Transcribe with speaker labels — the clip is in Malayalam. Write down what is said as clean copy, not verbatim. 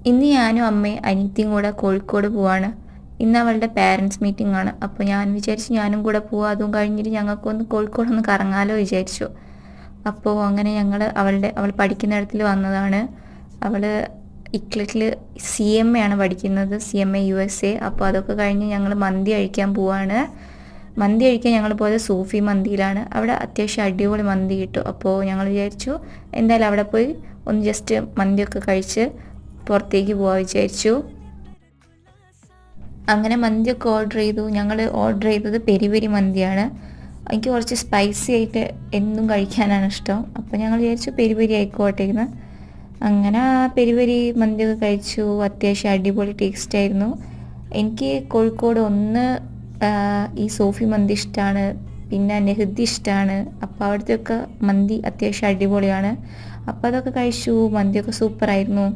Speaker 1: ഇന്ന് ഞാനും അമ്മയും അനിയത്തിയും കൂടെ കോഴിക്കോട് പോവാണ്. ഇന്ന് അവളുടെ പാരൻസ് മീറ്റിംഗ് ആണ്. അപ്പോൾ ഞാൻ വിചാരിച്ചു ഞാനും കൂടെ പോവാം. അതും കഴിഞ്ഞിട്ട് ഞങ്ങൾക്കൊന്ന് കോഴിക്കോടൊന്ന് കറങ്ങാലോ വിചാരിച്ചു. അപ്പോൾ അങ്ങനെ അവൾ പഠിക്കുന്നിടത്തിൽ വന്നതാണ്. അവൾ ഇക്ലറ്റിൽ CMA ആണ് പഠിക്കുന്നത്, CMA USA. അപ്പോൾ അതൊക്കെ കഴിഞ്ഞ് ഞങ്ങൾ മന്തി കഴിക്കാൻ പോവാണ്. മന്തി കഴിക്കാൻ ഞങ്ങൾ പോയത് സൂഫി മന്തിയിലാണ്. അവിടെ അത്യാവശ്യം അടിപൊളി മന്തി കിട്ടും. അപ്പോൾ ഞങ്ങൾ വിചാരിച്ചു എന്തായാലും അവിടെ പോയി ഒന്ന് ജസ്റ്റ് മന്തിയൊക്കെ കഴിച്ച് പുറത്തേക്ക് പോകാൻ വിചാരിച്ചു. അങ്ങനെ മന്തിയൊക്കെ ഓർഡർ ചെയ്തു. ഞങ്ങൾ ഓർഡർ ചെയ്തത് പെരി പെരി മന്തിയാണ്. എനിക്ക് കുറച്ച് സ്പൈസി ആയിട്ട് എന്തും കഴിക്കാനാണ് ഇഷ്ടം. അപ്പോൾ ഞങ്ങൾ വിചാരിച്ചു പെരി പെരി ആയിക്കോട്ടെ എന്ന്. അങ്ങനെ പെരി പെരി മന്തിയൊക്കെ കഴിച്ചു. അത്യാവശ്യം അടിപൊളി ടേസ്റ്റ് ആയിരുന്നു. എനിക്ക് കോഴിക്കോട് ഈ സോഫി മന്തി ഇഷ്ടമാണ്, പിന്നെ നെഹ്ദി ഇഷ്ടമാണ്. അപ്പോൾ അവിടുത്തെയൊക്കെ മന്തി അത്യാവശ്യം അടിപൊളിയാണ്. അപ്പോൾ അതൊക്കെ കഴിച്ചു. മന്തിയൊക്കെ സൂപ്പറായിരുന്നു.